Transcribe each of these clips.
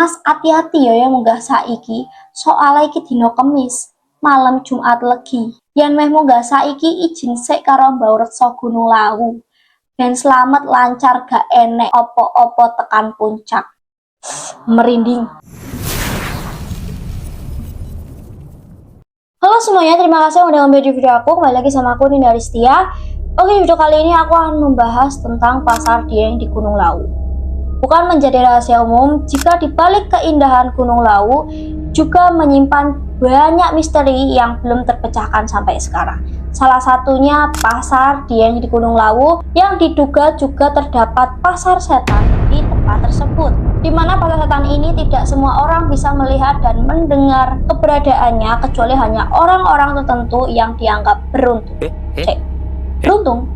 Mas hati-hati ya yang munggah saiki, soalnya iki dino Kemis, malam Jumat Legi. Yen meh munggah saiki izin sik karo Mbau Reksa Gunung Lawu. Ben selamat lancar gak enek opo-opo tekan puncak. Merinding. Halo semuanya, terima kasih udah ngambil di video aku. Kembali lagi sama aku Ninda Ristia. Oke, video kali ini aku akan membahas tentang Pasar Dieng di Gunung Lawu. Bukan menjadi rahasia umum jika di balik keindahan Gunung Lawu juga menyimpan banyak misteri yang belum terpecahkan sampai sekarang. Salah satunya Pasar Dieng di Gunung Lawu yang diduga juga terdapat pasar setan di tempat tersebut. Di mana pasar setan ini tidak semua orang bisa melihat dan mendengar keberadaannya kecuali hanya orang-orang tertentu yang dianggap beruntung. Beruntung?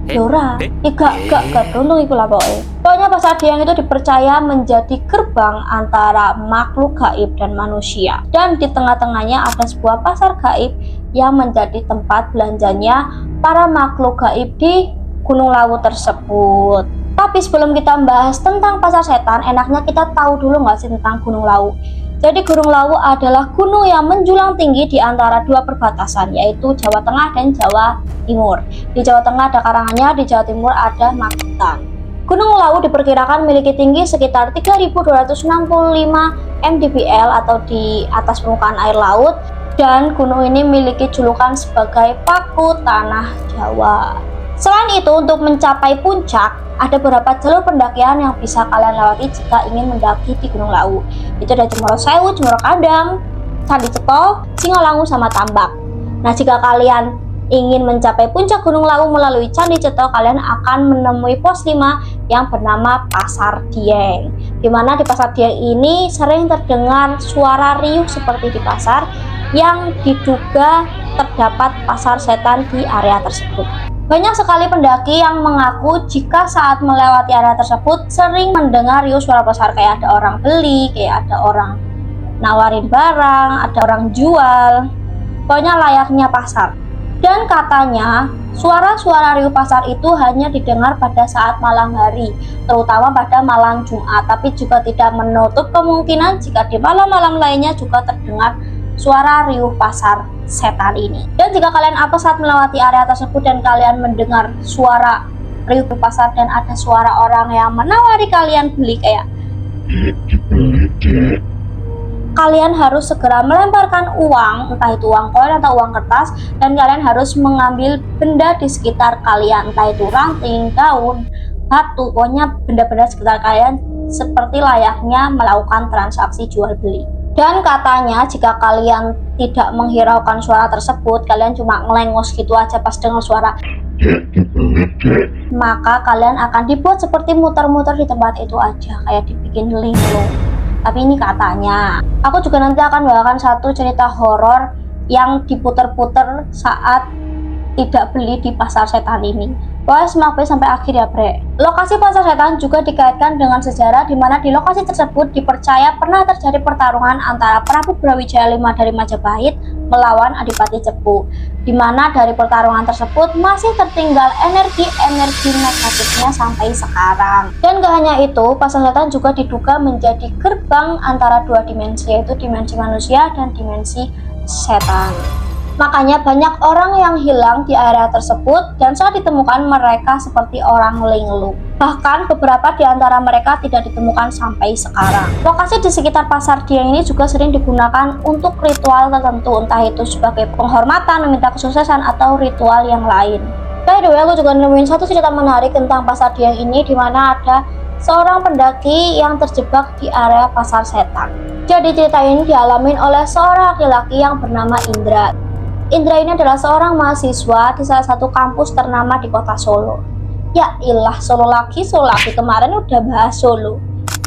Yora, gak beruntung iku lah pokoknya. Pokoknya Pasar Dieng itu dipercaya menjadi gerbang antara makhluk gaib dan manusia. Dan di tengah-tengahnya ada sebuah pasar gaib yang menjadi tempat belanjanya para makhluk gaib di Gunung Lawu tersebut. Tapi sebelum kita membahas tentang pasar setan, enaknya kita tahu dulu nggak sih tentang Gunung Lawu. Jadi Gunung Lawu adalah gunung yang menjulang tinggi di antara dua perbatasan, yaitu Jawa Tengah dan Jawa Timur. Di Jawa Tengah ada Karanganyar, di Jawa Timur ada Magetan. Gunung Lawu diperkirakan memiliki tinggi sekitar 3.265 mdpl atau di atas permukaan air laut, dan gunung ini memiliki julukan sebagai Paku Tanah Jawa. Selain itu, untuk mencapai puncak, ada beberapa jalur pendakian yang bisa kalian lewati jika ingin mendaki di Gunung Lawu. Itu ada Cemoro Sewu, Cemoro Kandang, Candi Ceto, Singolangu, sama Tambak. Nah, jika kalian ingin mencapai puncak Gunung Lawu melalui Candi Ceto, kalian akan menemui pos 5 yang bernama Pasar Dieng. Dimana di Pasar Dieng ini sering terdengar suara riuh seperti di pasar yang diduga terdapat pasar setan di area tersebut. Banyak sekali pendaki yang mengaku jika saat melewati area tersebut sering mendengar riuh suara pasar, kayak ada orang beli, kayak ada orang nawarin barang, ada orang jual. Pokoknya layaknya pasar. Dan katanya suara-suara riuh pasar itu hanya didengar pada saat malam hari, terutama pada malam Jumat, tapi juga tidak menutup kemungkinan jika di malam-malam lainnya juga terdengar suara riuh pasar setan ini. Dan jika kalian apa saat melewati area tersebut dan kalian mendengar suara riuh pasar dan ada suara orang yang menawari kalian beli, kayak kalian harus segera melemparkan uang, entah itu uang koin atau uang kertas, dan kalian harus mengambil benda di sekitar kalian, entah itu ranting, daun, batu, pokoknya benda-benda sekitar kalian, seperti layaknya melakukan transaksi jual beli. Dan katanya jika kalian tidak menghiraukan suara tersebut, kalian cuma ngelengos gitu aja pas dengar suara, maka kalian akan dibuat seperti muter-muter di tempat itu aja, kayak dibikin linglung. Tapi ini katanya. Aku juga nanti akan bawakan satu cerita horor yang diputer-puter saat tidak beli di pasar setan ini. Pokoknya simak sampai akhir ya, bre. Lokasi pasar setan juga dikaitkan dengan sejarah, di mana di lokasi tersebut dipercaya pernah terjadi pertarungan antara Prabu Brawijaya V dari Majapahit melawan Adipati Cepu, di mana dari pertarungan tersebut masih tertinggal energi-energi negatifnya sampai sekarang. Dan gak hanya itu, pasar setan juga diduga menjadi gerbang antara dua dimensi, yaitu dimensi manusia dan dimensi setan. Makanya banyak orang yang hilang di area tersebut, dan saat ditemukan mereka seperti orang linglung. Bahkan beberapa di antara mereka tidak ditemukan sampai sekarang. Lokasi di sekitar Pasar Dieng ini juga sering digunakan untuk ritual tertentu, entah itu sebagai penghormatan, meminta kesuksesan, atau ritual yang lain. By the way, aku juga nemuin satu cerita menarik tentang Pasar Dieng ini, di mana ada seorang pendaki yang terjebak di area pasar setan. Jadi cerita ini dialamin oleh seorang laki-laki yang bernama Indra. Indra ini adalah seorang mahasiswa di salah satu kampus ternama di kota Solo. Ya ilah, Solo lagi, kemarin udah bahas Solo.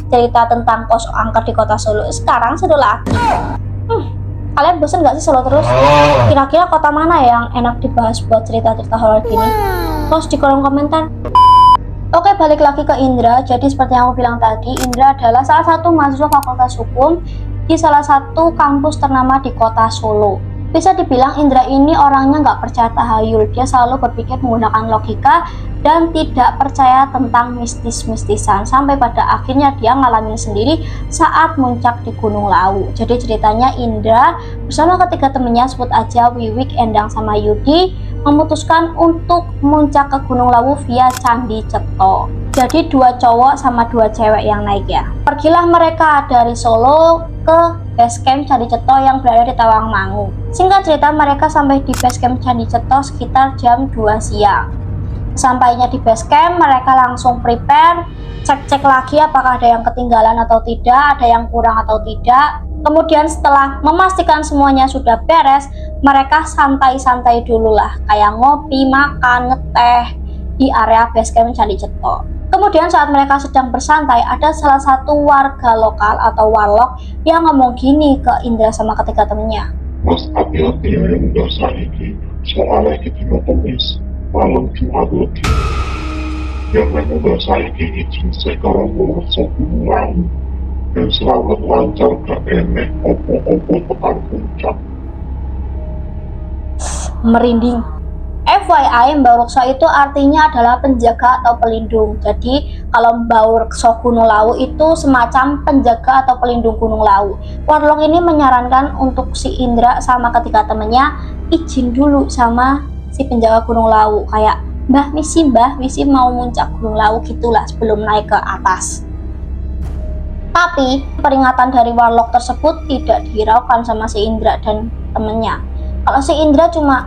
Cerita tentang pos angker di kota Solo, sekarang Solo lagi. Kalian bosan gak sih Solo terus? Kira-kira kota mana yang enak dibahas buat cerita-cerita horor gini? Post di kolom komentar. Oke, balik lagi ke Indra. Jadi seperti yang aku bilang tadi, Indra adalah salah satu mahasiswa fakultas hukum di salah satu kampus ternama di kota Solo. Bisa dibilang Indra ini orangnya nggak percaya tahayul. Dia selalu berpikir menggunakan logika dan tidak percaya tentang mistis-mistisan. Sampai pada akhirnya dia ngalamin sendiri saat muncak di Gunung Lawu. Jadi ceritanya Indra bersama ketiga temennya, sebut aja Wiwik, Endang, sama Yudi, memutuskan untuk muncak ke Gunung Lawu via Candi Ceto. Jadi 2 cowok sama 2 cewek yang naik ya. Pergilah mereka dari Solo ke basecamp Candi Ceto yang berada di Tawangmangu. Singkat cerita, mereka sampai di basecamp Candi Ceto sekitar jam 2 siang. Sampainya di basecamp, mereka langsung prepare, cek-cek lagi apakah ada yang ketinggalan atau tidak, ada yang kurang atau tidak. Kemudian setelah memastikan semuanya sudah beres, mereka santai-santai dulu lah, kayak ngopi, makan, ngeteh di area basecamp Candi Ceto. Kemudian saat mereka sedang bersantai, ada salah satu warga lokal atau warlock yang ngomong gini ke Indra sama ketiga temennya. Mas, hati-hati ya yang udah saiki, soalnya kita mau kemis, malam Jumat lagi. Yang udah saiki izin sekarang mau Gunung Lawu, dan selamat lancar gak enek opo-opo tekan puncak. Merinding. FYI, Mbah Reksa itu artinya adalah penjaga atau pelindung. Jadi kalau Mbah Reksa Gunung Lawu itu semacam penjaga atau pelindung Gunung Lawu. Warlock ini menyarankan untuk si Indra sama ketiga temennya izin dulu sama si penjaga Gunung Lawu, kayak Mbah misi mau muncak Gunung Lawu gitulah sebelum naik ke atas. Tapi peringatan dari warlock tersebut tidak dihiraukan sama si Indra dan temennya. Kalau si Indra cuma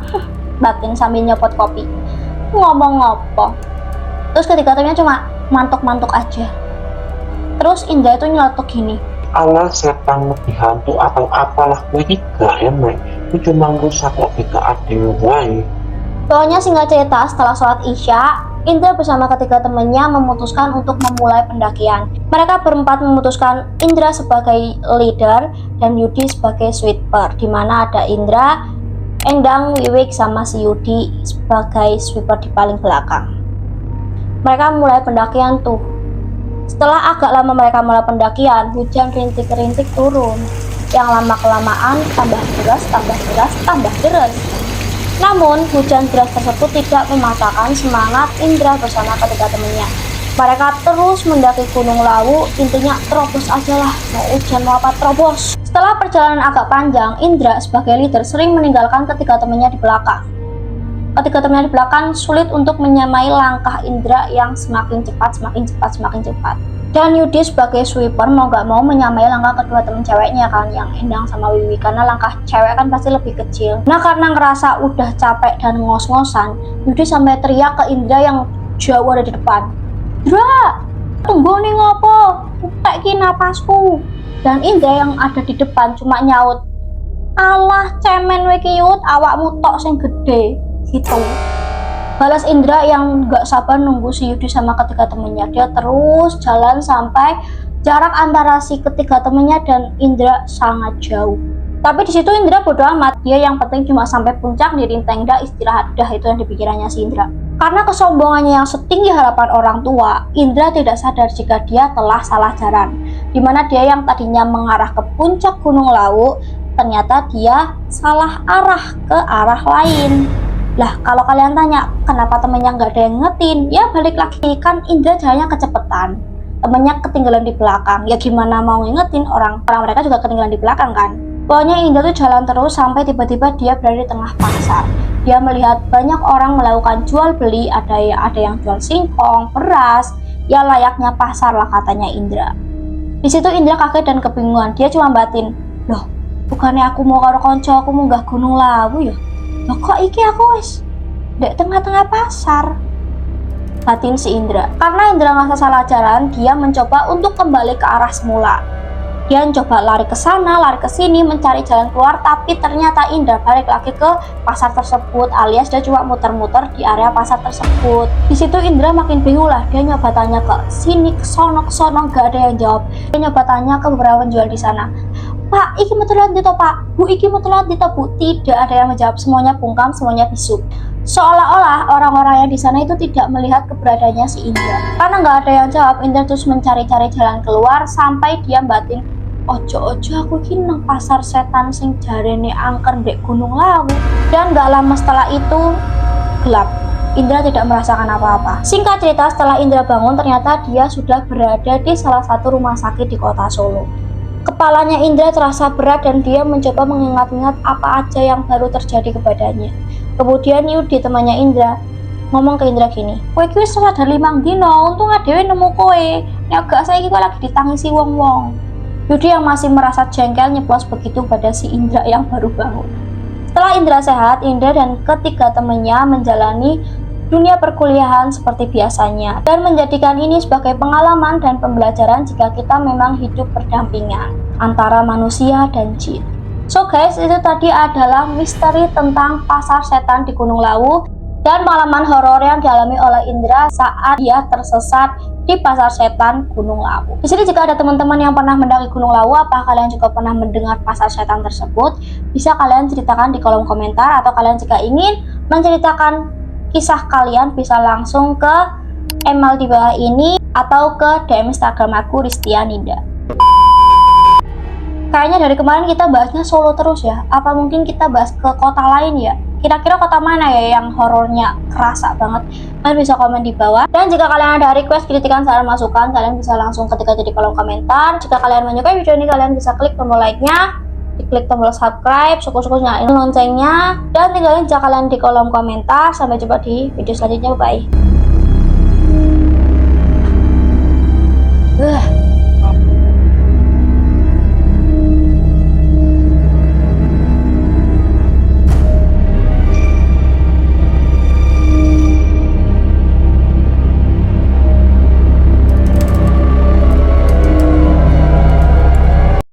batin sambil nyopot kopi, ngomong ngopo. Terus ketiga temennya cuma mantuk-mantuk aja. Terus Indra itu nyeletuk gini, Allah setan lebih hantu atau apalah gue ini gak emek, gue cuma rusak logika adil wae. Pokoknya singkat cerita, setelah sholat Isya, Indra bersama ketiga temannya memutuskan untuk memulai pendakian. Mereka berempat memutuskan Indra sebagai leader dan Yudi sebagai sweeper, di mana ada Indra, Endang, Wiwik, sama si Yudi sebagai sweeper di paling belakang. Mereka mulai pendakian tuh. Setelah agak lama mereka mulai pendakian, hujan rintik-rintik turun. Yang lama-kelamaan tambah deras. Namun, hujan deras tersebut tidak mematahkan semangat Indra bersama ketiga temannya. Mereka terus mendaki Gunung Lawu, intinya terobos aja lah, mau hujan mau apa terobos. Setelah perjalanan agak panjang, Indra sebagai leader sering meninggalkan ketiga temannya di belakang. Ketiga temannya di belakang sulit untuk menyamai langkah Indra yang semakin cepat. Dan Yudi sebagai sweeper mau gak mau menyamai langkah kedua teman ceweknya kan, yang Endang sama Wiwi, karena langkah cewek kan pasti lebih kecil. Nah, karena ngerasa udah capek dan ngos-ngosan, Yudi sampai teriak ke Indra yang jauh ada di depan, "Indra, tunggu nih ngopo, teki napasku." Dan Indra yang ada di depan cuma nyaut, "Alah cemen we ki Yud, awakmu tok sing gede," gitu. Balas Indra yang gak sabar nunggu si Yudi sama ketiga temennya. Dia terus jalan sampai jarak antara si ketiga temennya dan Indra sangat jauh. Tapi di situ Indra bodo amat. Dia yang penting cuma sampai puncak, diriin tenda, istirahat, dah itu yang dipikirannya si Indra. Karena kesombongannya yang setinggi harapan orang tua, Indra tidak sadar jika dia telah salah jalan. Dimana dia yang tadinya mengarah ke puncak Gunung Lawu, ternyata dia salah arah ke arah lain. Lah, kalau kalian tanya kenapa temennya nggak ada yang ngetin, ya balik lagi, kan Indra jalannya kecepetan, temennya ketinggalan di belakang. Ya gimana mau ngingetin, orang mereka juga ketinggalan di belakang kan. Pokoknya Indra tuh jalan terus sampai tiba-tiba dia berada di tengah pasar. Dia melihat banyak orang melakukan jual beli, ada yang jual singkong, beras, ya layaknya pasar lah katanya Indra. Di situ Indra kaget dan kebingungan. Dia cuma batin, "Loh, bukannya aku mau karo konco, aku mau munggah Gunung Lawu ya? Loh kok iki aku wis dek tengah-tengah pasar?" Batin si Indra. Karena Indra ngerasa salah jalan, dia mencoba untuk kembali ke arah semula. Dia mencoba lari ke sana, lari ke sini, mencari jalan keluar, tapi ternyata Indra balik lagi ke pasar tersebut, alias dia cuma muter-muter di area pasar tersebut. Di situ Indra makin bingung lah. Dia nyoba tanya ke sini, ke sono, gak ada yang jawab. Dia nyoba tanya ke beberapa penjual di sana, "Pak, iki mau telat gitu Pak, Bu, iki mau telat gitu Bu." Tidak ada yang menjawab, semuanya bungkam, semuanya bisu. Seolah-olah orang-orang yang di sana itu tidak melihat keberadaannya si Indra. Karena nggak ada yang jawab, Indra terus mencari-cari jalan keluar sampai dia batin, ojo-ojo aku iki nang pasar setan sing jarene angker ndek Gunung Lawu. Dan gak lama setelah itu gelap. Indra tidak merasakan apa-apa. Singkat cerita, setelah Indra bangun, ternyata dia sudah berada di salah satu rumah sakit di kota Solo. Kepalanya Indra terasa berat dan dia mencoba mengingat-ingat apa aja yang baru terjadi kepadanya. Kemudian Yudi, temannya Indra, ngomong ke Indra gini, "Kowe iki wis sadar 5 dino, untung adewe nemu kowe. Nek gak saiki kowe lagi ditangisi wong-wong." Yudi yang masih merasa jengkel nyeplos begitu pada si Indra yang baru bangun. Setelah Indra sehat, Indra dan ketiga temannya menjalani dunia perkuliahan seperti biasanya dan menjadikan ini sebagai pengalaman dan pembelajaran jika kita memang hidup berdampingan antara manusia dan jin. So guys, itu tadi adalah misteri tentang pasar setan di Gunung Lawu dan pengalaman horor yang dialami oleh Indra saat dia tersesat di pasar setan Gunung Lawu. Di sini jika ada teman-teman yang pernah mendaki Gunung Lawu, apa kalian juga pernah mendengar pasar setan tersebut? Bisa kalian ceritakan di kolom komentar, atau kalian jika ingin menceritakan kisah kalian bisa langsung ke email di bawah ini atau ke DM Instagram aku Ristia Ninda. Kayaknya dari kemarin kita bahasnya Solo terus ya. Apa mungkin kita bahas ke kota lain ya? Kira-kira kota mana ya yang horornya kerasa banget? Kalian bisa komen di bawah. Dan jika kalian ada request, kritikan, saran, masukan, kalian bisa langsung ketik aja di kolom komentar. Jika kalian menyukai video ini, kalian bisa klik tombol like-nya, diklik tombol subscribe, syukur-syukur nyalain loncengnya, dan tinggalin jika kalian di kolom komentar. Sampai jumpa di video selanjutnya. Bye.